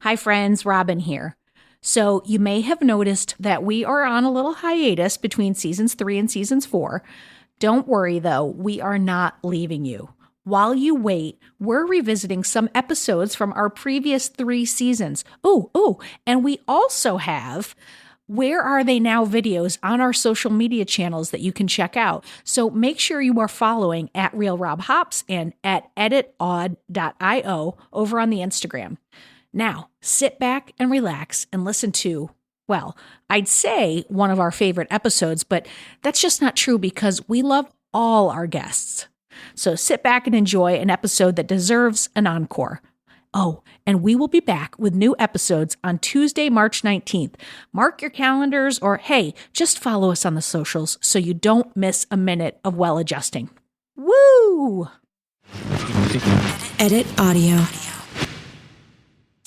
Hi friends, Robin here. So you may have noticed that we are on a little hiatus between seasons 3 and seasons 4. Don't worry though, we are not leaving you. While you wait, we're revisiting some episodes from our previous 3 seasons. And we also have Where Are They Now videos on our social media channels that you can check out. So make sure you are following at RealRobHops and at editodd.io over on the Instagram. Now, sit back and relax and listen to, well, I'd say one of our favorite episodes, but that's just not true because we love all our guests. So sit back and enjoy an episode that deserves an encore. Oh, and we will be back with new episodes on Tuesday, March 19th. Mark your calendars or, hey, just follow us on the socials so you don't miss a minute of well adjusting. Woo! Edit audio.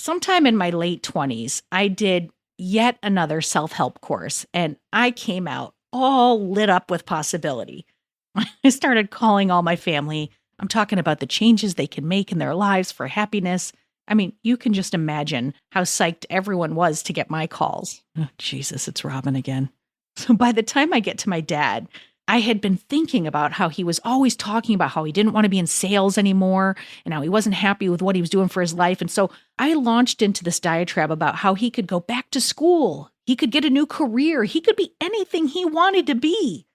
Sometime in my late 20s, I did yet another self-help course, and I came out all lit up with possibility. I started calling all my family. I'm talking about the changes they can make in their lives for happiness. I mean, you can just imagine how psyched everyone was to get my calls. Oh, Jesus, it's Robin again. So by the time I get to my dad, I had been thinking about how he was always talking about how he didn't want to be in sales anymore and how he wasn't happy with what he was doing for his life. And so I launched into this diatribe about how he could go back to school. He could get a new career. He could be anything he wanted to be.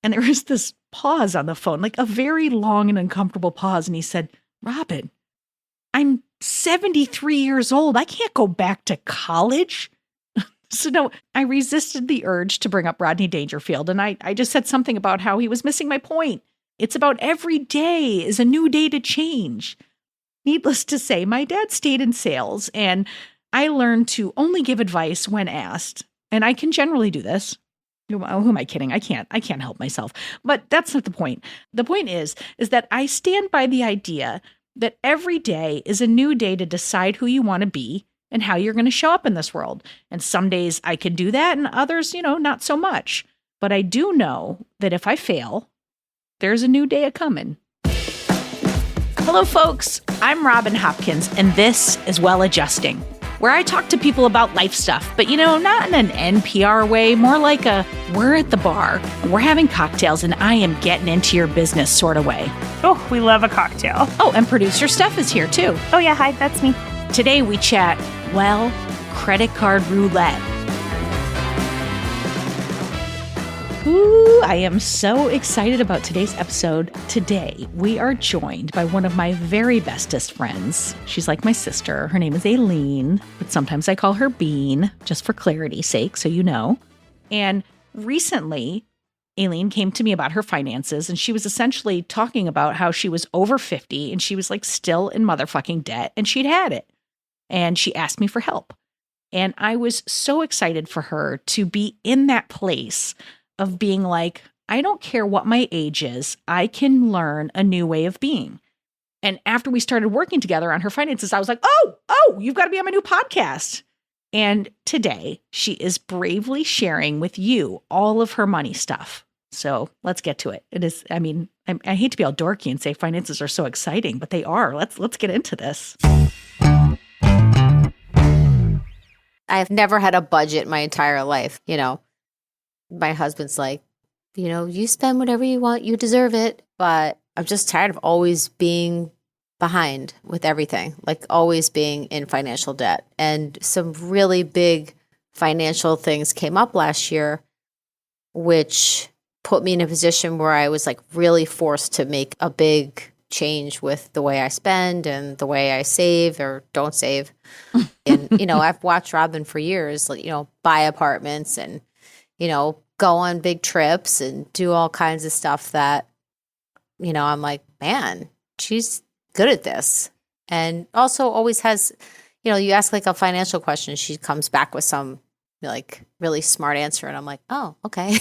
And there was this pause on the phone, like a very long and uncomfortable pause. And he said, Robin, I'm 73 years old. I can't go back to college. So no, I resisted the urge to bring up Rodney Dangerfield. And I just said something about how he was missing my point. It's about every day is a new day to change. Needless to say, my dad stayed in sales and I learned to only give advice when asked. And I can generally do this. Who am I kidding? I can't help myself. But that's not the point. The point is that I stand by the idea that every day is a new day to decide who you want to be and how you're going to show up in this world. And some days I can do that and others, not so much. But I do know that if I fail, there's a new day a-coming. Hello, folks. I'm Robin Hopkins, and this is Well Adjusting, where I talk to people about life stuff, but not in an NPR way, more like we're at the bar, we're having cocktails, and I am getting into your business sort of way. Oh, we love a cocktail. Oh, and producer Steph is here too. Oh yeah, hi, that's me. Today we chat, credit card roulette. Ooh, I am so excited about today's episode. Today, we are joined by one of my very bestest friends. She's like my sister. Her name is Aileen, but sometimes I call her Bean, just for clarity's sake, so you know. And recently, Aileen came to me about her finances, and she was essentially talking about how she was over 50, and she was like still in motherfucking debt, and she'd had it. And she asked me for help. And I was so excited for her to be in that place of being like, I don't care what my age is, I can learn a new way of being. And after we started working together on her finances, I was like, oh, you've got to be on my new podcast. And today she is bravely sharing with you all of her money stuff. So let's get to it. It is, I hate to be all dorky and say finances are so exciting, but they are. Let's get into this. I've never had a budget my entire life, My husband's like, you spend whatever you want, you deserve it. But I'm just tired of always being behind with everything, like always being in financial debt. And some really big financial things came up last year, which put me in a position where I was like really forced to make a big change with the way I spend and the way I save or don't save. And, I've watched Robin for years, buy apartments and, go on big trips and do all kinds of stuff that, I'm like, man, she's good at this. And also always has, you ask like a financial question, she comes back with some like really smart answer. And I'm like, oh, okay.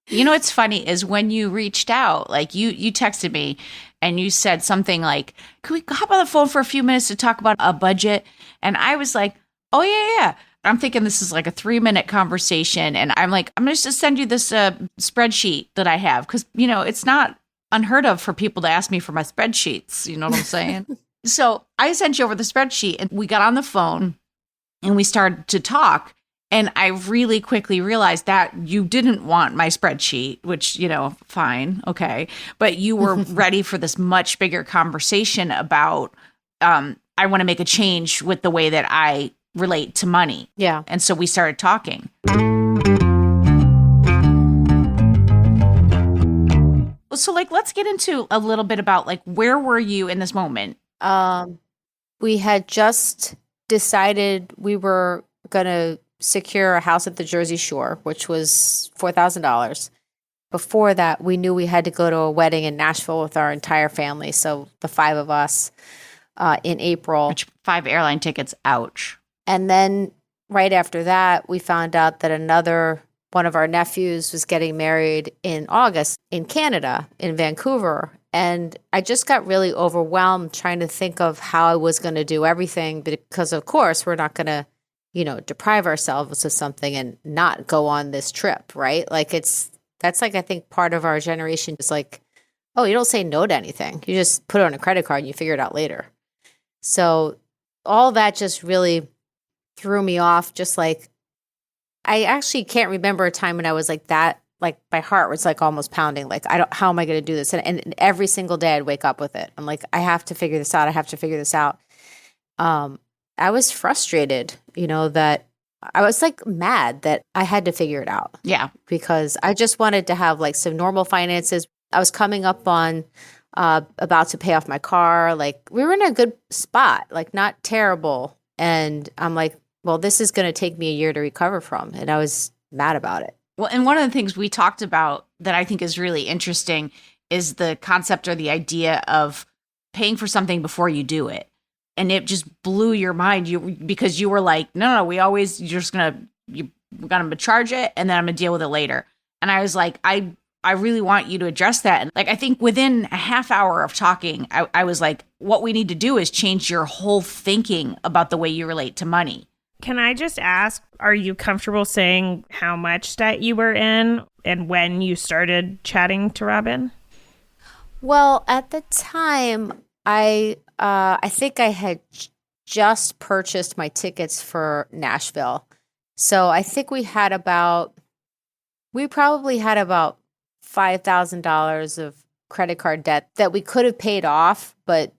What's funny is when you reached out, like you texted me and you said something like, can we hop on the phone for a few minutes to talk about a budget? And I was like, oh, yeah. I'm thinking this is like a 3-minute conversation. And I'm like, I'm going to just send you this spreadsheet that I have. Because, it's not unheard of for people to ask me for my spreadsheets. You know what I'm saying? So I sent you over the spreadsheet and we got on the phone and we started to talk. And I really quickly realized that you didn't want my spreadsheet, which, fine. Okay. But you were ready for this much bigger conversation about, I want to make a change with the way that I relate to money. Yeah. And so we started talking. So let's get into a little bit about where were you in this moment? We had just decided we were going to secure a house at the Jersey Shore, which was $4,000. Before that, we knew we had to go to a wedding in Nashville with our entire family. So the 5 of us in April. Which 5 airline tickets, ouch. And then right after that, we found out that another one of our nephews was getting married in August in Canada, in Vancouver. And I just got really overwhelmed trying to think of how I was going to do everything because, of course, we're not going to, deprive ourselves of something and not go on this trip, right? That's I think part of our generation is oh, you don't say no to anything. You just put it on a credit card and you figure it out later. So all that just really threw me off. Just I actually can't remember a time when I was that, my heart was almost pounding. How am I going to do this? And every single day I'd wake up with it. I'm I have to figure this out. I have to figure this out. I was frustrated, that I was mad that I had to figure it out. Yeah. Because I just wanted to have some normal finances. I was coming up on about to pay off my car. We were in a good spot, not terrible. And I'm well, this is going to take me a year to recover from. And I was mad about it. Well, and one of the things we talked about that I think is really interesting is the concept or the idea of paying for something before you do it. And it just blew your mind because you were no, you're just going to charge it and then I'm going to deal with it later. And I was I really want you to address that. And I think within a half hour of talking, I was what we need to do is change your whole thinking about the way you relate to money. Can I just ask, are you comfortable saying how much debt you were in and when you started chatting to Robin? Well, at the time, I think I had just purchased my tickets for Nashville. So I think we probably had about $5,000 of credit card debt that we could have paid off, but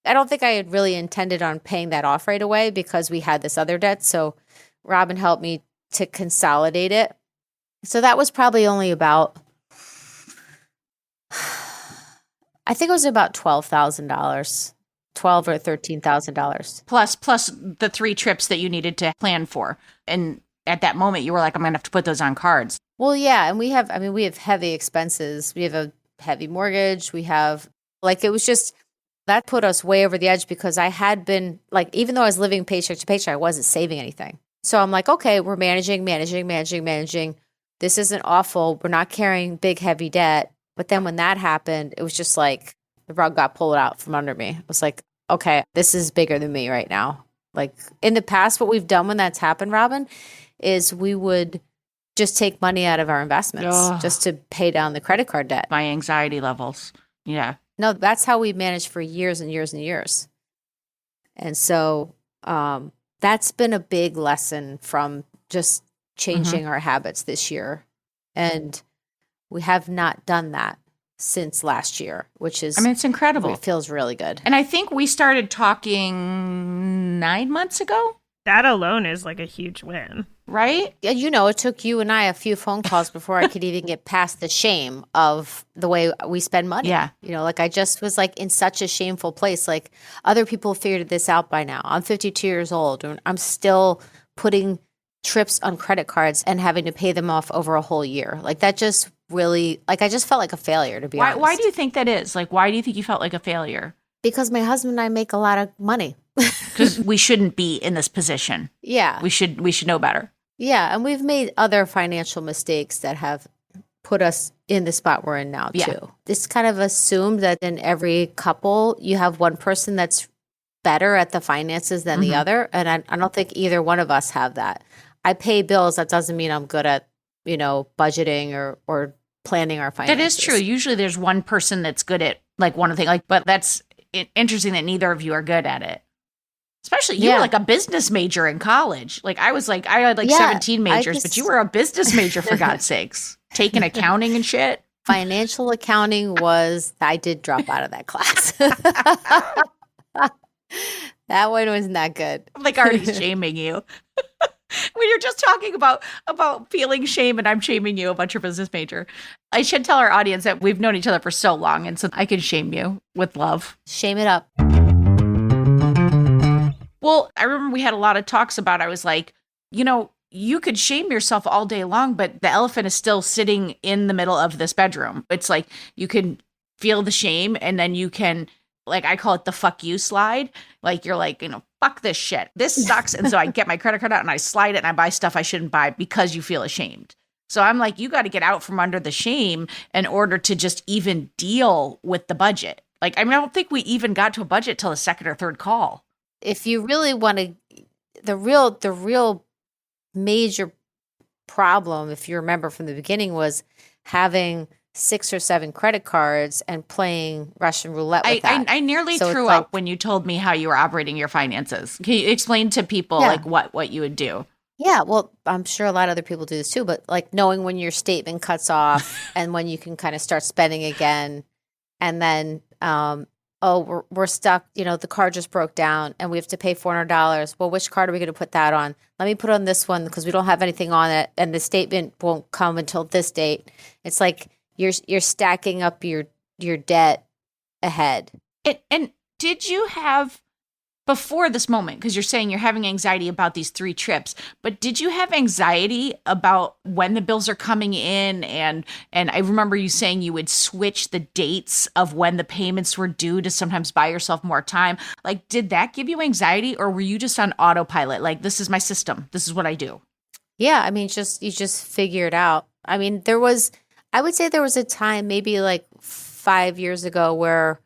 I don't think I had really intended on paying that off right away because we had this other debt. So Robin helped me to consolidate it. So that was probably only about, I think it was about $12,000, $12,000 or $13,000. Plus the 3 trips that you needed to plan for. And at that moment, you were I'm going to have to put those on cards. Well, yeah. And we have heavy expenses. We have a heavy mortgage. We have, it was just, that put us way over the edge because I had been, even though I was living paycheck to paycheck, I wasn't saving anything. So I'm okay, we're managing. This isn't awful. We're not carrying big, heavy debt. But then when that happened, it was just the rug got pulled out from under me. It was okay, this is bigger than me right now. In the past, what we've done when that's happened, Robin, is we would just take money out of our investments just to pay down the credit card debt. My anxiety levels. Yeah. No, that's how we managed for years and years and years. And so that's been a big lesson from just changing our habits this year. And we have not done that since last year, which is, it's incredible. It feels really good. And I think we started talking 9 months ago. That alone is a huge win. Right? Yeah, it took you and I a few phone calls before I could even get past the shame of the way we spend money. Yeah. I just was in such a shameful place. Other people figured this out by now. I'm 52 years old and I'm still putting trips on credit cards and having to pay them off over a whole year. That just really, I just felt like a failure, to be honest. Why do you think that is? Why do you think you felt like a failure? Because my husband and I make a lot of money. Because we shouldn't be in this position. Yeah. We should know better. Yeah. And we've made other financial mistakes that have put us in the spot we're in now, too. It's kind of assumed that in every couple, you have one person that's better at the finances than the other. And I don't think either one of us have that. I pay bills. That doesn't mean I'm good at, budgeting or planning our finances. That is true. Usually there's one person that's good at one thing, but that's interesting that neither of you are good at it. Especially you Yeah. were like a business major in college. Like I had like Yeah, 17 majors, but just- you were a business major for God's sakes. Taking accounting and shit. Financial accounting I did drop out of that class. That one was not good. I'm like already shaming you. When you're just talking about feeling shame and I'm shaming you about your business major. I should tell our audience that we've known each other for so long, and so I can shame you with love. Shame it up. Well, I remember we had a lot of talks about, I was like, you could shame yourself all day long, but the elephant is still sitting in the middle of this bedroom. It's like you can feel the shame, and then you can, like, I call it the fuck you slide. Like, you're like, fuck this shit. This sucks. And so I get my credit card out and I slide it and I buy stuff I shouldn't buy because you feel ashamed. So I'm like, you got to get out from under the shame in order to just even deal with the budget. Like, I don't think we even got to a budget till the second or third call. If you really want to, the real major problem, if you remember from the beginning, was having 6 or 7 credit cards and playing Russian roulette with that. I nearly So threw it's up when you told me how you were operating your finances. Can you explain to people like what you would do? Yeah, well, I'm sure a lot of other people do this too, but like knowing when your statement cuts off and when you can kind of start spending again, and then we're stuck, the card just broke down and we have to pay $400. Well, which card are we going to put that on? Let me put on this one because we don't have anything on it and the statement won't come until this date. It's like you're stacking up your debt ahead. And did you have, before this moment, because you're saying you're having anxiety about these 3 trips, but did you have anxiety about when the bills are coming in? And I remember you saying you would switch the dates of when the payments were due to sometimes buy yourself more time. Like, did that give you anxiety, or were you just on autopilot? Like, this is my system. This is what I do. Yeah, I mean, you just figure it out. I mean, I would say there was a time maybe like 5 years ago where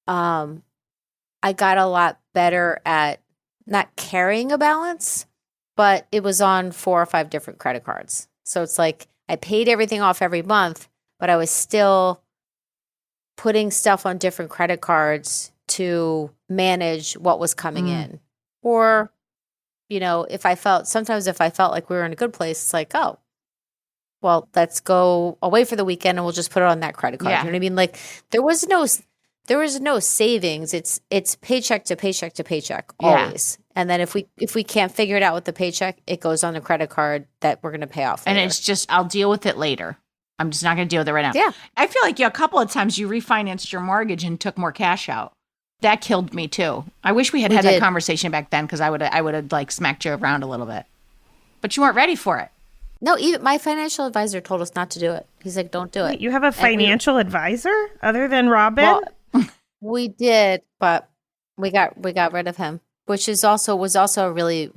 I got a lot better at not carrying a balance, but it was on 4 or 5 different credit cards. So it's like I paid everything off every month, but I was still putting stuff on different credit cards to manage what was coming in. Or, if I felt like we were in a good place, it's like, oh, well, let's go away for the weekend and we'll just put it on that credit card. Yeah. You know what I mean? Like there was no savings. It's paycheck to paycheck to paycheck always. And then if we can't figure it out with the paycheck, it goes on the credit card that we're going to pay off later. And it's just, I'll deal with it later. I'm just not going to deal with it right now. Yeah. I feel like a couple of times you refinanced your mortgage and took more cash out. That killed me too. I wish we had that did. conversation back then, because I would have like smacked you around a little bit. But you weren't ready for it. No, even my financial advisor told us not to do it. He's like, don't do it. Wait, you have a financial advisor other than Robin? Well, we did, but we got rid of him, which was also a really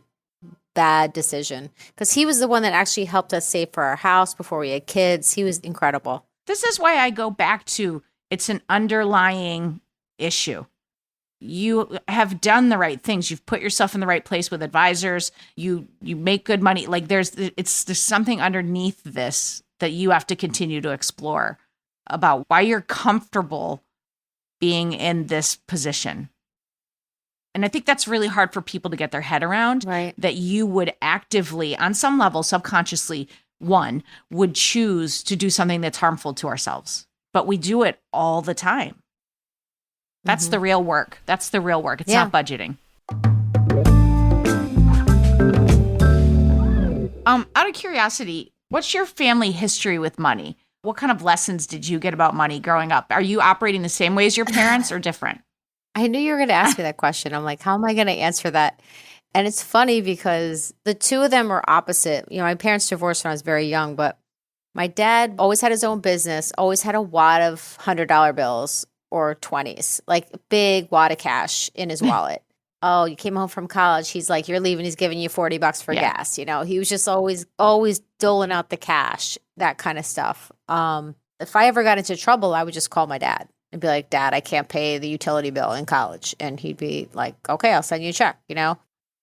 bad decision because he was the one that actually helped us save for our house before we had kids. He was incredible. This is why I go back to, it's an underlying issue. You have done the right things. You've put yourself in the right place with advisors. You make good money. Like there's something underneath this that you have to continue to explore about why you're comfortable being in this position. And I think that's really hard for people to get their head around, Right. that you would actively, on some level, subconsciously, would choose to do something that's harmful to ourselves. But we do it all the time. That's the real work. That's the real work. It's not budgeting. Out of curiosity, what's your family history with money? What kind of lessons did you get about money growing up? Are you operating the same way as your parents or different? I knew you were going to ask me that question. I'm like, how am I going to answer that? And it's funny because the two of them are opposite. My parents divorced when I was very young, but my dad always had his own business, always had a wad of $100 bills or 20s, like a big wad of cash in his wallet. Oh, you came home from college. He's like, you're leaving. He's giving you $40 for gas. He was just always doling out the cash, that kind of stuff. If I ever got into trouble, I would just call my dad and be like, Dad, I can't pay the utility bill in college. And he'd be like, okay, I'll send you a check,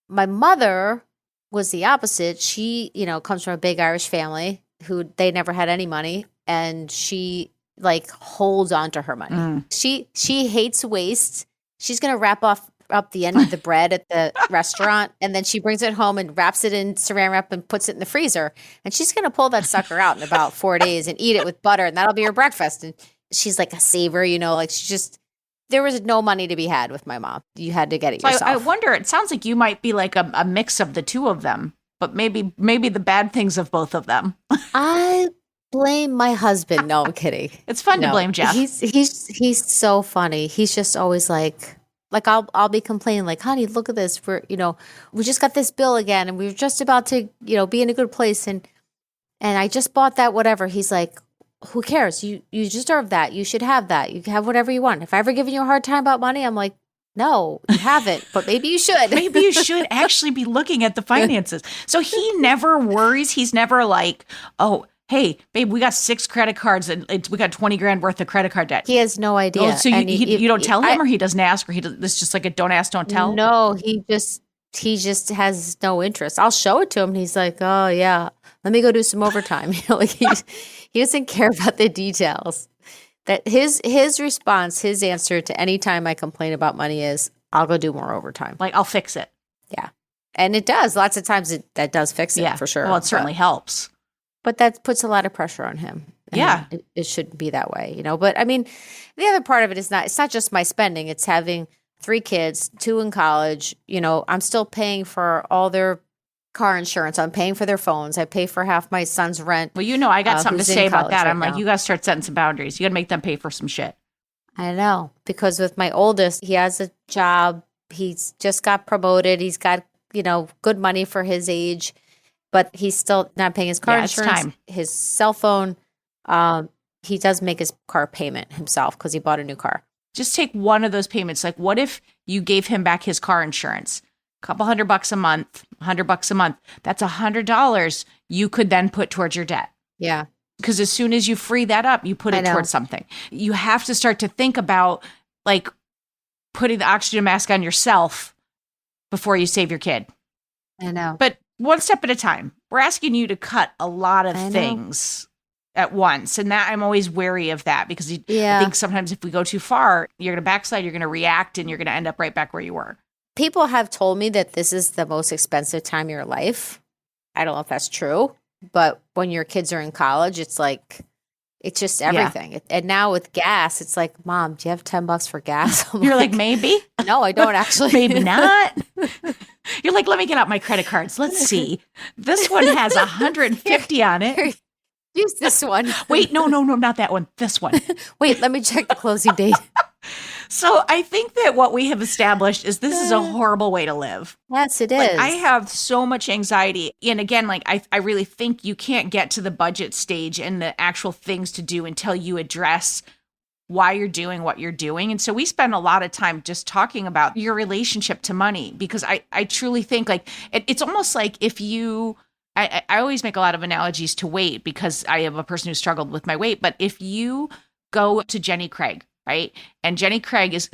My mother was the opposite. She, comes from a big Irish family who they never had any money. And she like holds on to her money. She hates waste. She's going to wrap up the end of the bread at the restaurant, and then she brings it home and wraps it in saran wrap and puts it in the freezer. And she's going to pull that sucker out in about 4 days and eat it with butter, and that'll be her breakfast. And she's like a saver, like she just, there was no money to be had with my mom. You had to get it yourself. I wonder, it sounds like you might be like a mix of the two of them, but maybe the bad things of both of them. I blame my husband. No, I'm kidding. It's fun to blame Jeff. He's so funny. He's just always like I'll be complaining like, honey, look at this. We just got this bill again, and we were just about to, be in a good place, and I just bought that whatever. He's like, who cares? You deserve that. You should have that. You can have whatever you want. If I ever given you a hard time about money, I'm like, no, you haven't, but maybe you should. Maybe you should actually be looking at the finances. So he never worries. He's never like, oh, hey, babe, we got 6 credit cards and we got 20 grand worth of credit card debt. He has no idea. Oh, so you don't tell him, or he doesn't ask, or it's just like a don't ask, don't tell? No, he just has no interest. I'll show it to him, and he's like, oh, yeah, let me go do some overtime. Like he doesn't care about the details. That his response, his answer to any time I complain about money is, I'll go do more overtime. Like, I'll fix it. Yeah. And it does. Lots of times that does fix it, for sure. Well, it certainly helps. But that puts a lot of pressure on him. And it shouldn't be that way, But I mean, the other part of it is it's not just my spending. It's having 3 kids, 2 in college. I'm still paying for all their car insurance. I'm paying for their phones. I pay for half my son's rent. Well, I got something to say about that. I'm like, you got to start setting some boundaries. You got to make them pay for some shit. I know. Because with my oldest, he has a job. He's just got promoted. He's got, good money for his age. But he's still not paying his car insurance, his cell phone. He does make his car payment himself because he bought a new car. Just take one of those payments. Like, what if you gave him back his car insurance? A couple $100 a month, $100 a month. That's $100 you could then put towards your debt. Yeah. Because as soon as you free that up, you put it towards something. You have to start to think about, like, putting the oxygen mask on yourself before you save your kid. I know. But one step at a time. We're asking you to cut a lot of things at once. And that I'm always wary of that, because I think sometimes if we go too far, you're going to backslide, you're going to react, and you're going to end up right back where you were. People have told me that this is the most expensive time of your life. I don't know if that's true, but when your kids are in college, it's like, it's just everything. Yeah. And now with gas, it's like, Mom, do you have $10 for gas? You're like, maybe? No, I don't actually. Maybe not. You're like, let me get out my credit cards. Let's see. This one has 150 on it. Use this one. Wait, no, not that one. This one. Wait, let me check the closing date. So I think that what we have established is this is a horrible way to live. Yes, it is. Like, I have so much anxiety. And again, like I really think you can't get to the budget stage and the actual things to do until you address why you're doing what you're doing. And so we spend a lot of time just talking about your relationship to money, because I truly think like it's almost like if you, I always make a lot of analogies to weight because I am a person who struggled with my weight. But if you go to Jenny Craig, right? And Jenny Craig's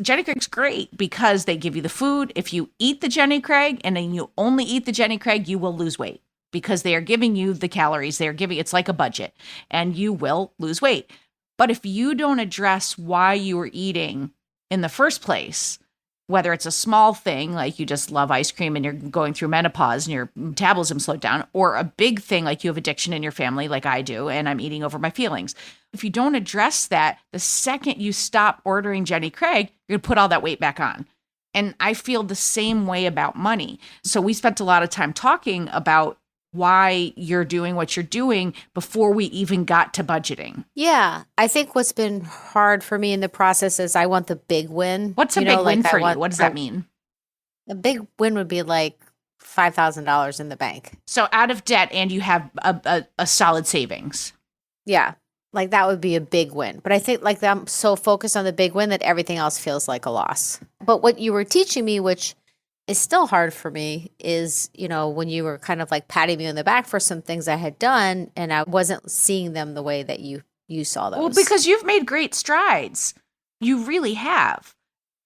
great because they give you the food. If you eat the Jenny Craig and then you only eat the Jenny Craig, you will lose weight because they are giving you the calories. It's like a budget, and you will lose weight. But if you don't address why you were eating in the first place, whether it's a small thing, like you just love ice cream and you're going through menopause and your metabolism slowed down, or a big thing like you have addiction in your family like I do and I'm eating over my feelings. If you don't address that, the second you stop ordering Jenny Craig, you're going to put all that weight back on. And I feel the same way about money. So we spent a lot of time talking about why you're doing what you're doing before we even got to budgeting. Yeah. I think what's been hard for me in the process is I want the big win. What's a big win for you? What does that mean? A big win would be like $5,000 in the bank. So out of debt, and you have a solid savings. Yeah. Like that would be a big win. But I think like I'm so focused on the big win that everything else feels like a loss. But what you were teaching me, which is still hard for me, is, when you were kind of like patting me on the back for some things I had done and I wasn't seeing them the way that you saw those. Well, because you've made great strides. You really have.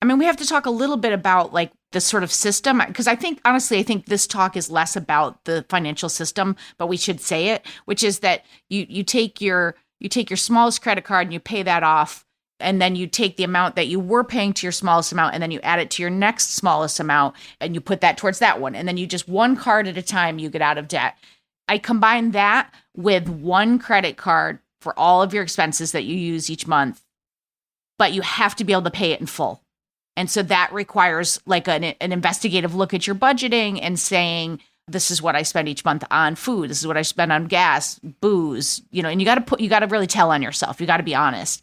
I mean, we have to talk a little bit about like the sort of system, because I think this talk is less about the financial system, but we should say it, which is that you take your you take your smallest credit card and you pay that off. And then you take the amount that you were paying to your smallest amount and then you add it to your next smallest amount and you put that towards that one. And then you just one card at a time, you get out of debt. I combine that with one credit card for all of your expenses that you use each month, but you have to be able to pay it in full. And so that requires like an investigative look at your budgeting and saying, this is what I spend each month on food. This is what I spend on gas, booze, and you got to really tell on yourself. You got to be honest.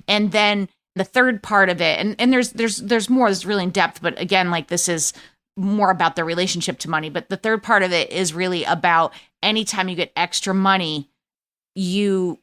And then the third part of it, and there's more that's really in depth, but again, like this is more about the relationship to money. But the third part of it is really about anytime you get extra money, you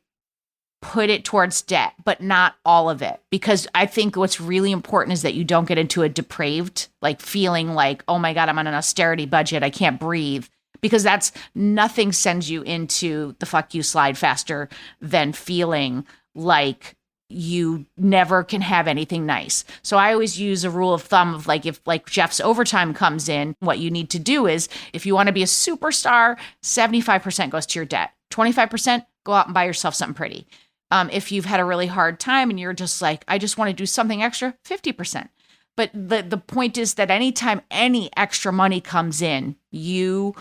put it towards debt, but not all of it. Because I think what's really important is that you don't get into a depraved, like feeling like, oh my God, I'm on an austerity budget, I can't breathe. Because that's nothing sends you into the fuck you slide faster than feeling like you never can have anything nice. So I always use a rule of thumb of like, if like Jeff's overtime comes in, what you need to do is if you want to be a superstar, 75% goes to your debt. 25% go out and buy yourself something pretty. If you've had a really hard time and you're just like, I just want to do something extra, 50%. But the point is that anytime any extra money comes in, you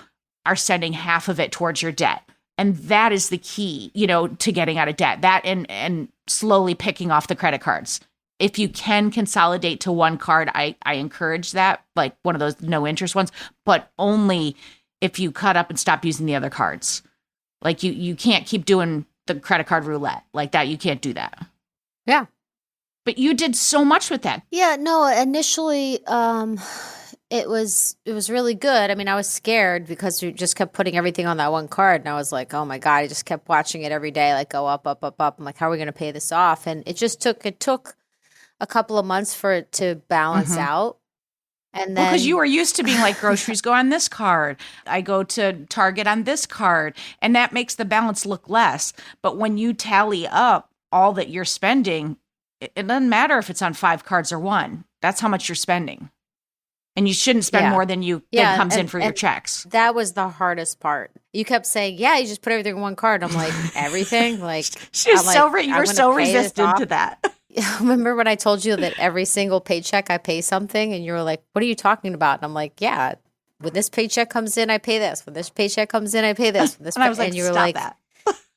are sending half of it towards your debt. And that is the key, to getting out of debt. That and slowly picking off the credit cards. If you can consolidate to one card, I encourage that, like one of those no interest ones, but only if you cut up and stop using the other cards. Like you can't keep doing the credit card roulette like that. You can't do that. Yeah. But you did so much with that. Yeah, no, initially it was really good. I mean, I was scared because we just kept putting everything on that one card and I was like, oh my God, I just kept watching it every day, like go up, up, up, up. I'm like, how are we going to pay this off? And it took a couple of months for it to balance out. And then because you were used to being like groceries go on this card. I go to Target on this card. And that makes the balance look less. But when you tally up all that you're spending, it doesn't matter if it's on 5 cards or one. That's how much you're spending. And you shouldn't spend more than than comes in for your checks. That was the hardest part. You kept saying, yeah, you just put everything in one card. I'm like, everything? Like, you were so resistant to that. Remember when I told you that every single paycheck I pay something and you were like, what are you talking about? And I'm like, yeah, when this paycheck comes in, I pay this. When this paycheck comes in, I pay this. And I was like, and you were stop like, that.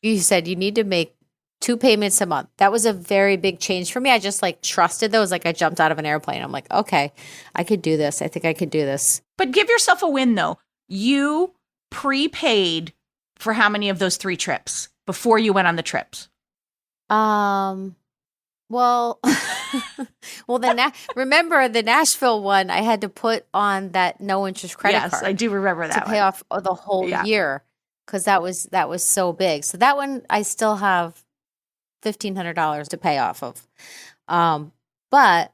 You said you need to make 2 payments a month. That was a very big change for me. I just like trusted those. Like I jumped out of an airplane. I'm like, okay, I could do this. I think I could do this. But give yourself a win though. You prepaid for how many of those 3 trips before you went on the trips? Well, remember the Nashville one, I had to put on that no interest credit card. Yes, I do remember that to pay off the whole year because that was so big. So that one I still have $1,500 to pay off of. But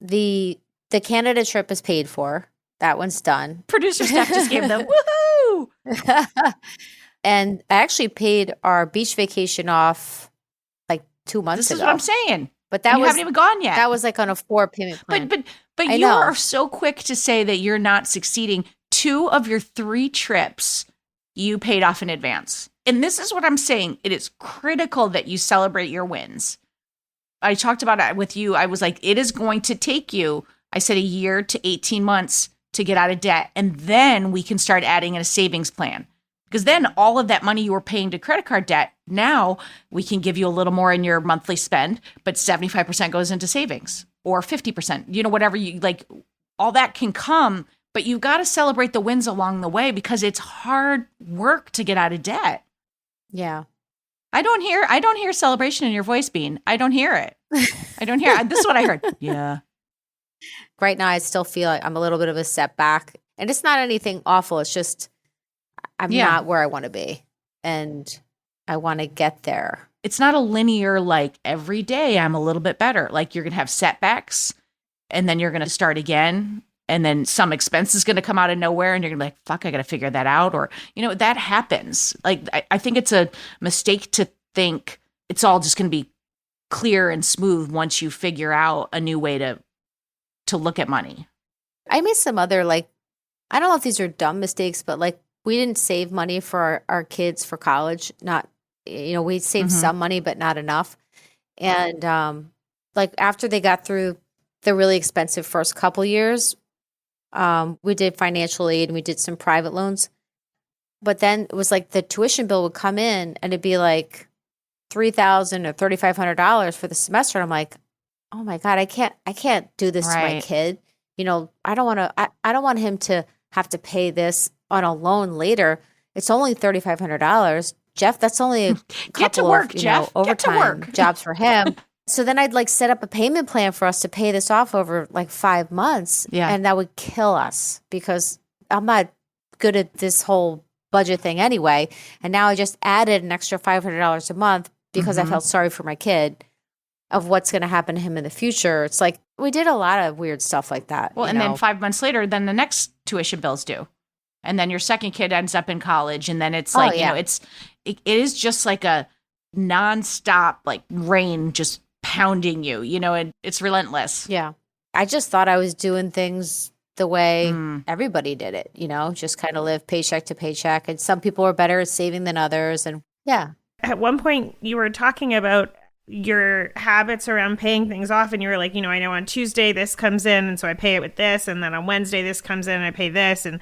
the Canada trip is paid for. That one's done. Producer Steph just gave them woohoo. And I actually paid our beach vacation off 2 months ago. This is what I'm saying. But you haven't even gone yet. That was like on a 4 payment plan. But you are so quick to say that you're not succeeding. 2 of your 3 trips you paid off in advance. And this is what I'm saying. It is critical that you celebrate your wins. I talked about it with you. I was like, it is going to take you, I said, a year to 18 months to get out of debt. And then we can start adding in a savings plan. Because then all of that money you were paying to credit card debt, now we can give you a little more in your monthly spend, but 75% goes into savings or 50%, whatever you like, all that can come, but you've got to celebrate the wins along the way because it's hard work to get out of debt. Yeah. I don't hear celebration in your voice, Bean. I don't hear it. This is what I heard. Yeah. Right now, I still feel like I'm a little bit of a setback and it's not anything awful. It's just, I'm not where I want to be and I want to get there. It's not a linear, like every day I'm a little bit better. Like you're going to have setbacks and then you're going to start again. And then some expense is going to come out of nowhere and you're going to be like, fuck, I got to figure that out. Or, that happens. Like, I think it's a mistake to think it's all just going to be clear and smooth once you figure out a new way to look at money. I made some other, I don't know if these are dumb mistakes, but we didn't save money for our kids for college, not We saved Mhm. some money, but not enough. And like after they got through the really expensive first couple years, we did financial aid and we did some private loans. But then it was like the tuition bill would come in and it'd be like $3,000 or $3,500 for the semester. And I'm like, oh my God, I can't do this to my Right. kid. I don't want to, I don't want him to have to pay this on a loan later. It's only $3,500. Jeff, that's only a Get to couple work, of, Jeff. Get to overtime work. jobs for him. So then I'd like set up a payment plan for us to pay this off over like 5 months. Yeah. And that would kill us because I'm not good at this whole budget thing anyway. And now I just added an extra $500 a month because I Mhm. felt sorry for my kid of what's going to happen to him in the future. It's like we did a lot of weird stuff like that. Well, and then 5 months later, then the next tuition bill's due. And then your second kid ends up in college. And then it's like, yeah. it is just like a nonstop, like rain just pounding you, and it's relentless. Yeah. I just thought I was doing things the way Mm. everybody did it, just kind of live paycheck to paycheck. And some people were better at saving than others. And yeah. At one point, you were talking about your habits around paying things off, and you were like, I know on Tuesday this comes in, and so I pay it with this, and then on Wednesday this comes in and I pay this. And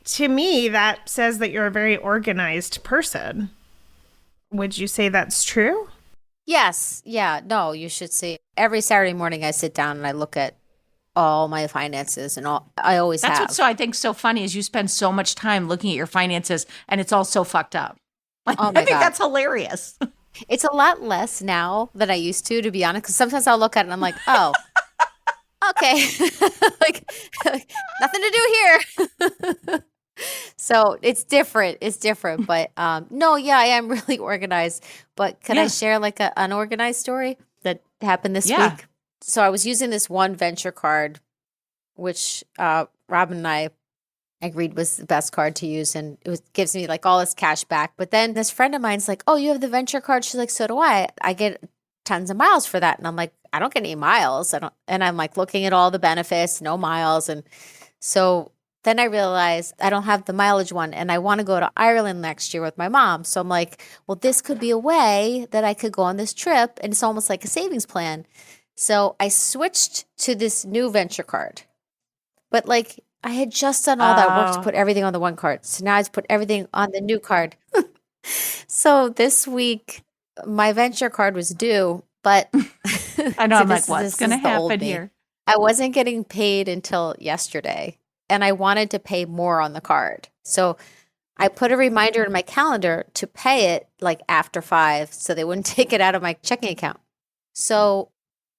to me, that says that you're a very organized person. Would you say that's true? Yes. Yeah. No, you should see. Every Saturday morning I sit down and I look at all my finances and all I always That's have. what's I think so funny is you spend so much time looking at your finances and it's all so fucked up. Like, Oh my I think God. that's hilarious. It's a lot less now than I used to be honest, because sometimes I'll look at it and I'm like, oh, okay. like nothing to do here. So it's different. It's different. But no, yeah, I am really organized. But can I Yeah. share like an unorganized story that happened this Yeah. week? So I was using this one venture card, which Robin and I agreed was the best card to use. And gives me like all this cash back. But then this friend of mine's like, oh, you have the venture card? She's like, so do I. I get tons of miles for that. And I'm like, I don't get any miles. And I'm like looking at all the benefits, no miles. And so then I realized I don't have the mileage one and I want to go to Ireland next year with my mom. So I'm like, well, this could be a way that I could go on this trip and it's almost like a savings plan. So I switched to this new venture card. But like I had just done all that work to Oh. put everything on the one card. So now I just put everything on the new card. So this week my venture card was due, but I know. See, I'm like, this what's is going to the old happen me. here? I wasn't getting paid until yesterday and I wanted to pay more on the card. So I put a reminder in my calendar to pay it like after 5 so they wouldn't take it out of my checking account. So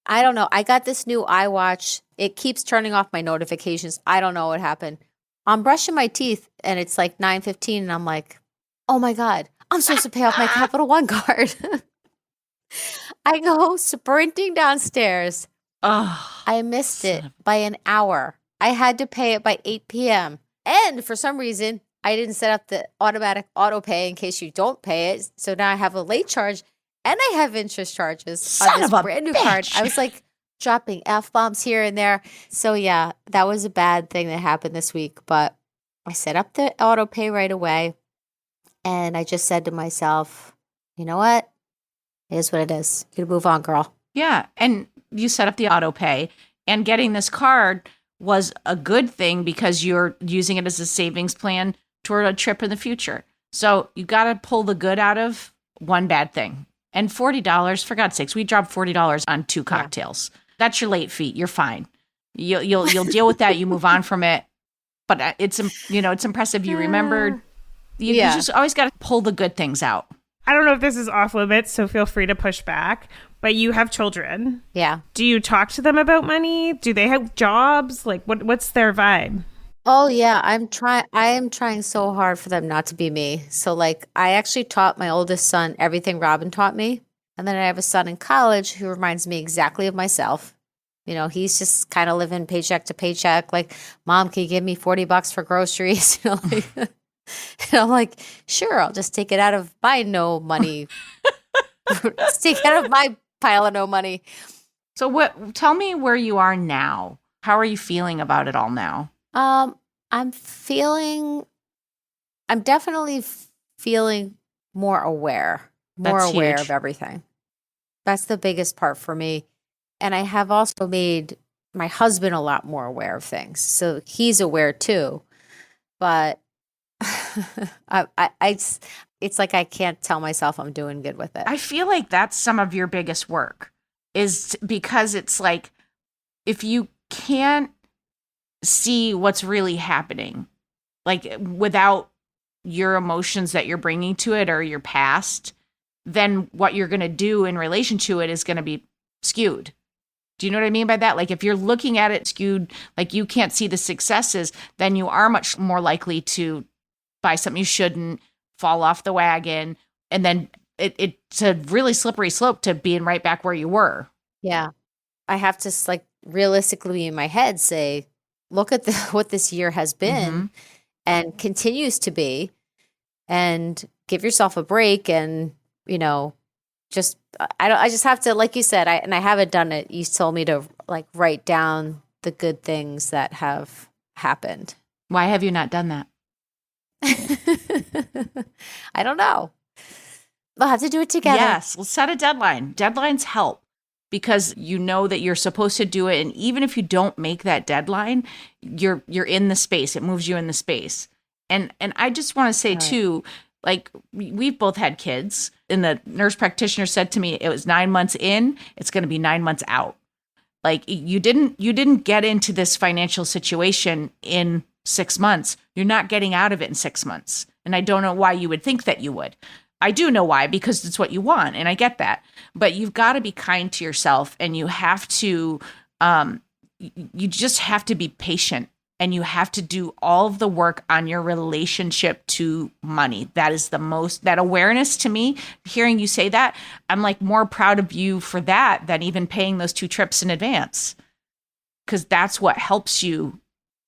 I don't know. I got this new iWatch. It keeps turning off my notifications. I don't know what happened. I'm brushing my teeth and it's like 9:15 and I'm like, oh my God, I'm supposed to pay off my Capital One card. I go sprinting downstairs. Oh, I missed it son of- by an hour. I had to pay it by 8 p.m. And for some reason, I didn't set up the automatic auto pay in case you don't pay it. So now I have a late charge and I have interest charges Son on this of a brand new card. bitch. I was like dropping F-bombs here and there. So yeah, that was a bad thing that happened this week. But I set up the auto pay right away. And I just said to myself, you know what? It is what it is. You gotta move on, girl. Yeah. And you set up the auto pay, and getting this card was a good thing because you're using it as a savings plan toward a trip in the future. So you got to pull the good out of one bad thing. And $40, for God's sakes, we dropped $40 on 2 cocktails. That's your late fee. You're fine. You'll deal with that. You move on from it. But it's impressive. You remembered. You just always got to pull the good things out. I don't know if this is off limits, so feel free to push back. But you have children. Yeah. Do you talk to them about money? Do they have jobs? Like, what's their vibe? Oh yeah, I am trying so hard for them not to be me. So like I actually taught my oldest son everything Robin taught me. And then I have a son in college who reminds me exactly of myself. He's just kind of living paycheck to paycheck. Like, Mom, can you give me $40 for groceries? And I'm like, sure, I'll just take it out of my no money. Just take it out of my pile of no money. So tell me where you are now. How are you feeling about it all now? I'm definitely feeling more aware more That's aware huge. of everything. That's the biggest part for me. And I have also made my husband a lot more aware of things. So he's aware too. But it's like I can't tell myself I'm doing good with it. I feel like that's some of your biggest work, is because it's like, if you can't see what's really happening, like without your emotions that you're bringing to it or your past, then what you're going to do in relation to it is going to be skewed. Do you know what I mean by that? Like if you're looking at it skewed, like you can't see the successes, then you are much more likely to buy something you shouldn't, fall off the wagon, and then it's a really slippery slope to being right back where you were. Yeah. I have to like realistically in my head say, look at what this year has been and continues to be, and give yourself a break. And, just, I just have to, like you said, I haven't done it. You told me to like write down the good things that have happened. Why have you not done that? I don't know. We'll have to do it together. Yes, we'll set a deadline. Deadlines help because you know that you're supposed to do it, and even if you don't make that deadline, you're in the space. It moves you in the space. And I just want to say too, like we've both had kids, and the nurse practitioner said to me, it was 9 months in, it's going to be 9 months out. Like you didn't get into this financial situation in 6 months. You're not getting out of it in 6 months. And I don't know why you would think that you would. I do know why, because it's what you want. And I get that. But you've got to be kind to yourself, and you have to, you just have to be patient, and you have to do all of the work on your relationship to money. That is that awareness to me, hearing you say that, I'm like more proud of you for that than even paying those 2 trips in advance. Because that's what helps you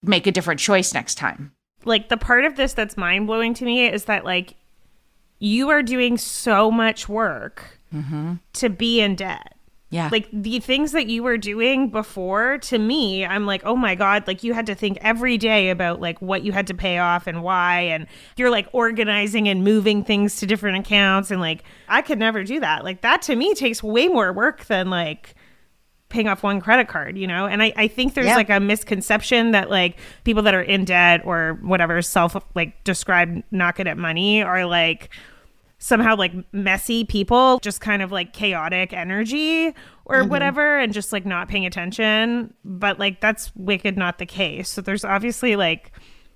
make a different choice next time. Like the part of this that's mind blowing to me is that like you are doing so much work to be in debt. Yeah. Like the things that you were doing before, to me, I'm like, oh my God, like you had to think every day about like what you had to pay off and why. And you're like organizing and moving things to different accounts. And like, I could never do that. Like that to me takes way more work than like paying off one credit card, And I think there's like a misconception that like people that are in debt or whatever self like described not good at money are like somehow like messy people, just kind of like chaotic energy or whatever, and just like not paying attention. But like that's wicked not the case. So there's obviously like,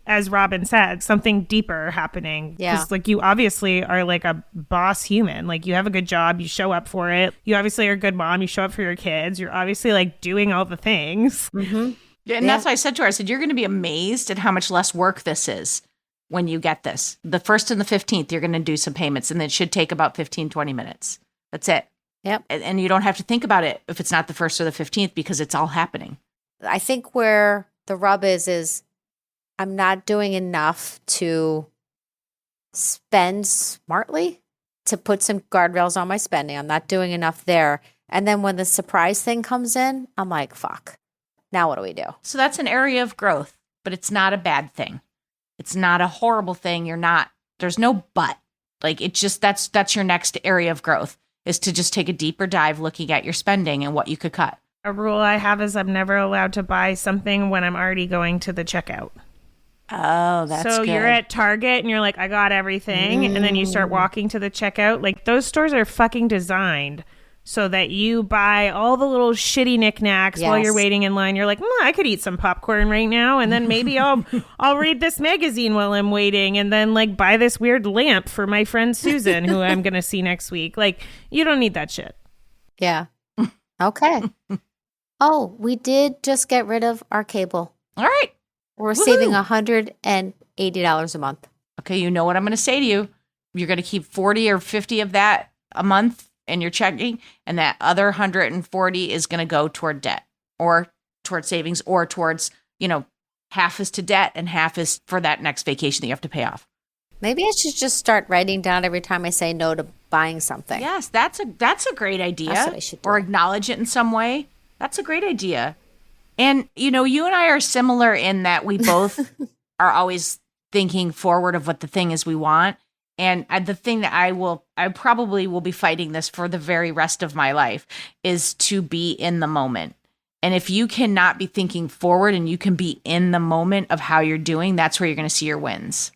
as Robin said, something deeper happening. Yeah. Because like you obviously are like a boss human. Like you have a good job, you show up for it. You obviously are a good mom, you show up for your kids. You're obviously like doing all the things. Yeah, and that's why I said to her, I said, you're going to be amazed at how much less work this is when you get this. The 1st and the 15th, you're going to do some payments, and it should take about 15, 20 minutes. That's it. Yep. And you don't have to think about it if it's not the 1st or the 15th, because it's all happening. I think where the rub is I'm not doing enough to spend smartly, to put some guardrails on my spending. I'm not doing enough there. And then when the surprise thing comes in, I'm like, fuck, now what do we do? So that's an area of growth, but it's not a bad thing. It's not a horrible thing. There's no but. Like it just, that's your next area of growth, is to just take a deeper dive looking at your spending and what you could cut. A rule I have is I'm never allowed to buy something when I'm already going to the checkout. Oh, that's so good. You're at Target and you're like, I got everything. And then you start walking to the checkout. Like those stores are fucking designed so that you buy all the little shitty knickknacks while you're waiting in line. You're like, I could eat some popcorn right now. And then maybe I'll read this magazine while I'm waiting, and then like buy this weird lamp for my friend Susan, who I'm going to see next week. Like you don't need that shit. Yeah. Okay. Oh, we did just get rid of our cable. All right. We're saving $180 a month. Okay, you know what I'm going to say to you. You're going to keep 40 or 50 of that a month in your checking, and that other 140 is going to go toward debt or toward savings or towards, half is to debt and half is for that next vacation that you have to pay off. Maybe I should just start writing down every time I say no to buying something. Yes, that's a great idea. That's what I should do. Or acknowledge it in some way. That's a great idea. And, you and I are similar in that we both are always thinking forward of what the thing is we want. And the thing that I probably will be fighting this for the very rest of my life is to be in the moment. And if you cannot be thinking forward and you can be in the moment of how you're doing, that's where you're going to see your wins.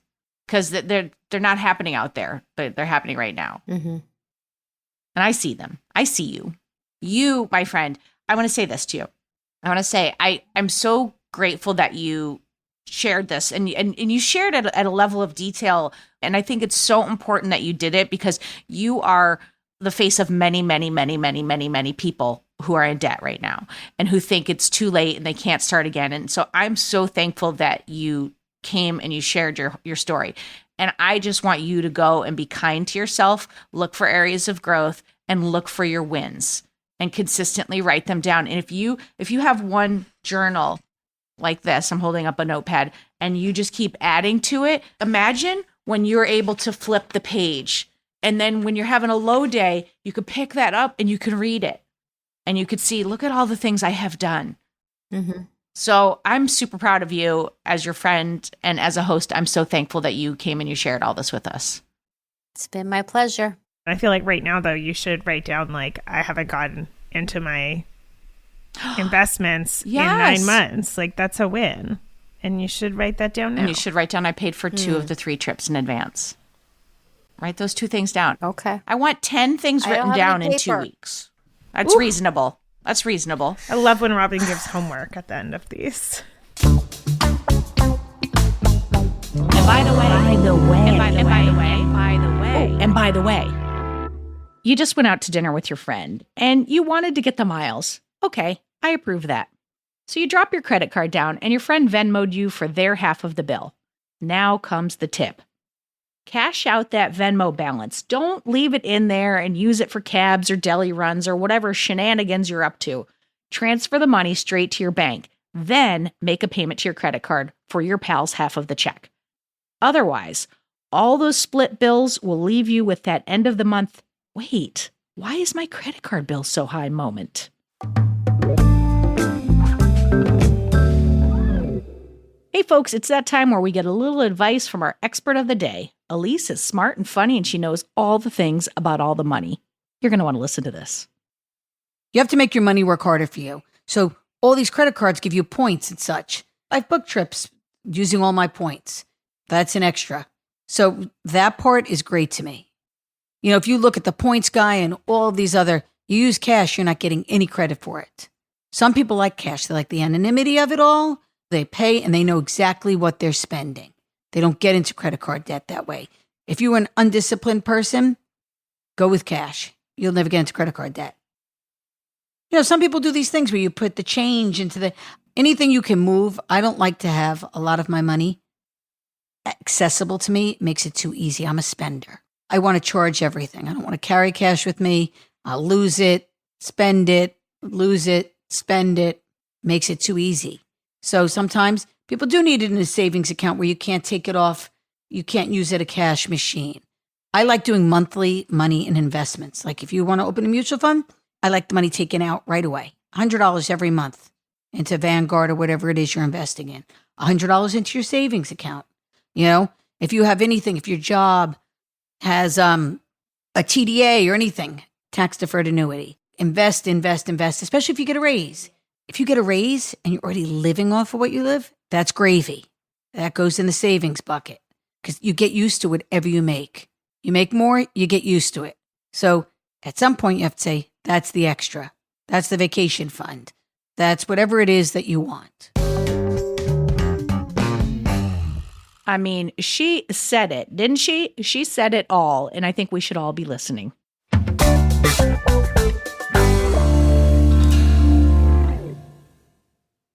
Because they're not happening out there, but they're happening right now. Mm-hmm. And I see them. I see you. You, my friend, I want to say this to you. I want to say I'm so grateful that you shared this and you shared it at a level of detail. And I think it's so important that you did it because you are the face of many, many, many, many, many, many people who are in debt right now and who think it's too late and they can't start again. And so I'm so thankful that you came and you shared your story. And I just want you to go and be kind to yourself, look for areas of growth and look for your wins and consistently write them down. And if you have one journal like this, I'm holding up a notepad, and you just keep adding to it. Imagine when you're able to flip the page. And then when you're having a low day, you could pick that up and you can read it. And you could see, look at all the things I have done. Mm-hmm. So I'm super proud of you as your friend. And as a host, I'm so thankful that you came and you shared all this with us. It's been my pleasure. I feel like right now, though, you should write down, like, I haven't gotten into my investments in 9 months. Like, that's a win. And you should write that down now. And you should write down, I paid for 2 of the 3 trips in advance. Write those 2 things down. Okay. I want 10 things I don't written have down any in 2 paper. weeks. That's reasonable. That's reasonable. I love when Robin gives homework at the end of these. And by the way, you just went out to dinner with your friend and you wanted to get the miles. Okay, I approve that. So you drop your credit card down and your friend Venmo'd you for their half of the bill. Now comes the tip. Cash out that Venmo balance. Don't leave it in there and use it for cabs or deli runs or whatever shenanigans you're up to. Transfer the money straight to your bank. Then make a payment to your credit card for your pal's half of the check. Otherwise, all those split bills will leave you with that end of the month, wait, why is my credit card bill so high moment? Hey folks, it's that time where we get a little advice from our expert of the day. Elise is smart and funny and she knows all the things about all the money. You're going to want to listen to this. You have to make your money work harder for you. So all these credit cards give you points and such. I've booked trips using all my points. That's an extra. So that part is great to me. You know, if you look at the points guy and all these other, you use cash, you're not getting any credit for it. Some people like cash. They like the anonymity of it all. They pay and they know exactly what they're spending. They don't get into credit card debt that way. If you're an undisciplined person, go with cash. You'll never get into credit card debt. You know, some people do these things where you put the change into anything you can move. I don't like to have a lot of my money accessible to me. It makes it too easy. I'm a spender. I want to charge everything. I don't want to carry cash with me. I'll lose it, spend it, lose it, spend it. Makes it too easy. So sometimes people do need it in a savings account where you can't take it off. You can't use it a cash machine. I like doing monthly money and investments. Like if you want to open a mutual fund, I like the money taken out right away. $100 every month into Vanguard or whatever it is you're investing in. $100 into your savings account. You know, if you have anything, if your job has a TDA or anything, tax deferred annuity, invest, especially if you get a raise. If you get a raise and you're already living off of what you live, that's gravy. That goes in the savings bucket because you get used to whatever you make. You make more, you get used to it. So at some point you have to say, that's the extra. That's the vacation fund. That's whatever it is that you want. I mean, she said it, didn't she? She said it all, and I think we should all be listening.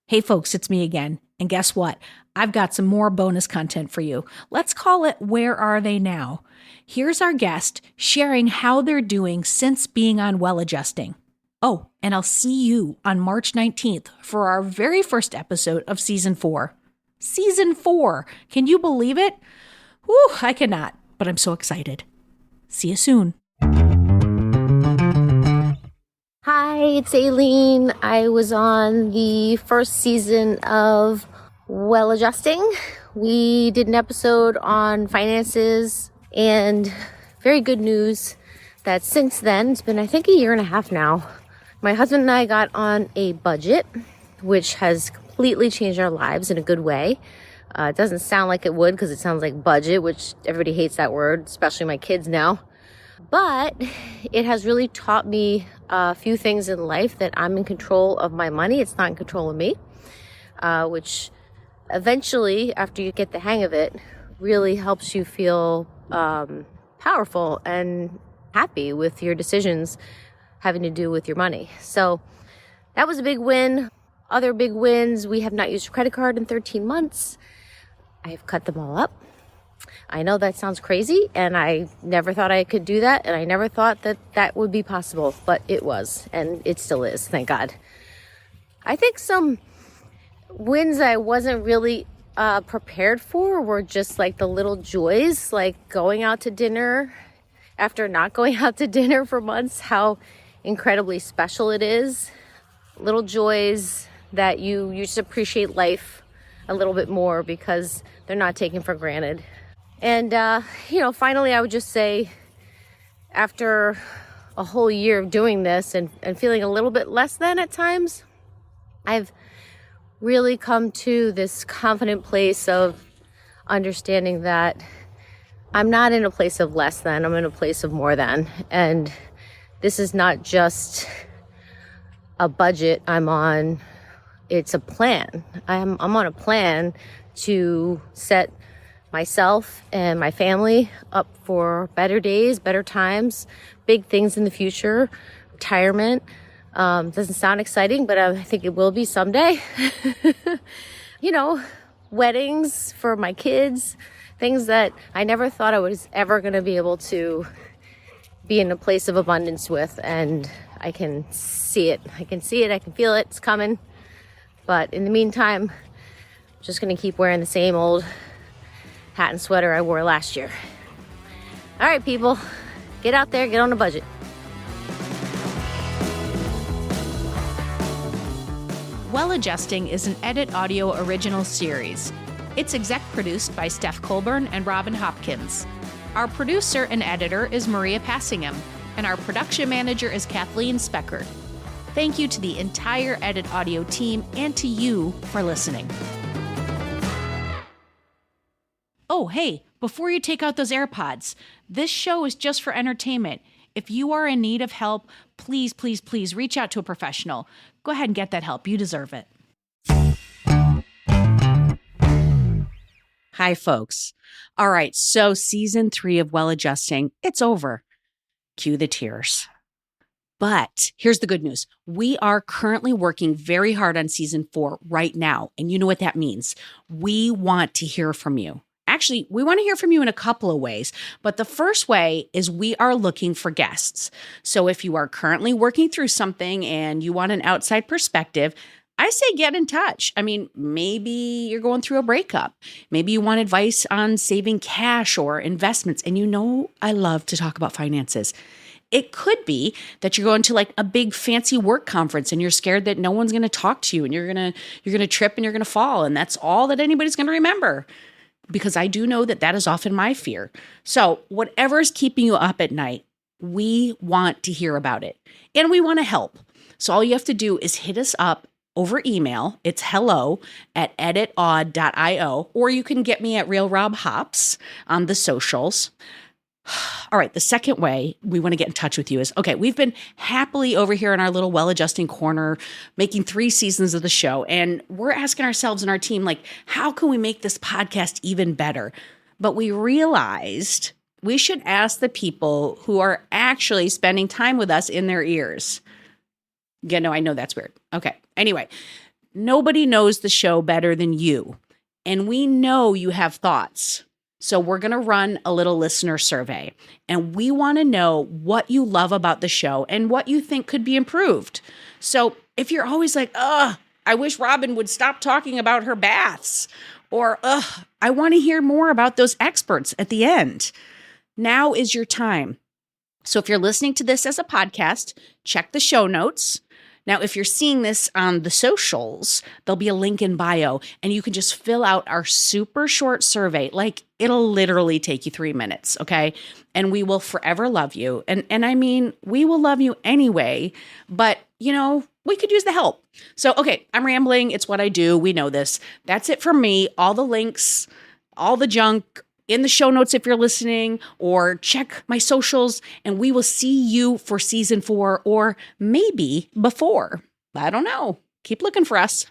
Hey folks, it's me again. And guess what? I've got some more bonus content for you. Let's call it Where Are They Now? Here's our guest sharing how they're doing since being on Well Adjusting. Oh, and I'll see you on March 19th for our very first episode of Season 4. Season 4! Can you believe it? Whew, I cannot, but I'm so excited. See you soon. Hi, it's Aileen. I was on the first season of Well Adjusting. We did an episode on finances And very good news that since then, it's been, I think, a year and a half now, my husband and I got on a budget, which has completely changed our lives in a good way. It doesn't sound like it would because it sounds like budget, which everybody hates that word, especially my kids now. But it has really taught me a few things in life, that I'm in control of my money. It's not in control of me, which eventually, after you get the hang of it, really helps you feel powerful and happy with your decisions having to do with your money. So that was a big win. Other big wins, we have not used a credit card in 13 months. I have cut them all up. I know that sounds crazy, and I never thought I could do that, and I never thought that that would be possible, but it was, and it still is, thank God. I think some wins I wasn't really prepared for were just like the little joys, like going out to dinner after not going out to dinner for months, how incredibly special it is. Little joys that you just appreciate life a little bit more because they're not taken for granted. And, finally, I would just say, after a whole year of doing this and feeling a little bit less than at times, I've really come to this confident place of understanding that I'm not in a place of less than, I'm in a place of more than. And this is not just a budget I'm on, it's a plan. I'm on a plan to set myself and my family up for better days, better times, big things in the future, retirement. Doesn't sound exciting, but I think it will be someday. Weddings for my kids, things that I never thought I was ever going to be able to be in a place of abundance with. And I can see it. I can feel it. It's coming. But in the meantime, I'm just going to keep wearing the same old hat and sweater I wore last year. All right, people, get out there, get on a budget. Well Adjusting is an Edit Audio original series. It's exec produced by Steph Colburn and Robin Hopkins. Our producer and editor is Maria Passingham, and our production manager is Kathleen Speckert. Thank you to the entire Edit Audio team and to you for listening. Oh, hey, before you take out those AirPods, this show is just for entertainment. If you are in need of help, please, please, please reach out to a professional. Go ahead and get that help. You deserve it. Hi, folks. All right, so season 3 of Well Adjusting, it's over. Cue the tears. But here's the good news. We are currently working very hard on season 4 right now. And you know what that means. We want to hear from you. Actually, we want to hear from you in a couple of ways, but the first way is we are looking for guests. So if you are currently working through something and you want an outside perspective, I say get in touch. I mean, maybe you're going through a breakup. Maybe you want advice on saving cash or investments. And you know, I love to talk about finances. It could be that you're going to like a big fancy work conference and you're scared that no one's going to talk to you and you're going to trip and you're going to fall. And that's all that anybody's going to remember. Because I do know that that is often my fear. So whatever is keeping you up at night, we want to hear about it. And we want to help. So all you have to do is hit us up over email. It's hello@editaud.io, or you can get me at Real Rob Hops on the socials. All right, the second way we want to get in touch with you is, okay, we've been happily over here in our little Well Adjusting corner, making 3 seasons of the show, and we're asking ourselves and our team, like, how can we make this podcast even better? But we realized we should ask the people who are actually spending time with us in their ears. Yeah, no, I know that's weird. Okay, anyway, nobody knows the show better than you, and we know you have thoughts. So we're going to run a little listener survey, and we want to know what you love about the show and what you think could be improved. So if you're always like, I wish Robin would stop talking about her baths, or I want to hear more about those experts at the end, now is your time. So if you're listening to this as a podcast, check the show notes. Now, if you're seeing this on the socials, there'll be a link in bio and you can just fill out our super short survey. Like it'll literally take you 3 minutes. Okay. And we will forever love you. And I mean, we will love you anyway, but we could use the help. So, okay, I'm rambling. It's what I do. We know this. That's it for me. All the links, all the junk in the show notes if you're listening, or check my socials, and we will see you for season 4 or maybe before. I don't know. Keep looking for us.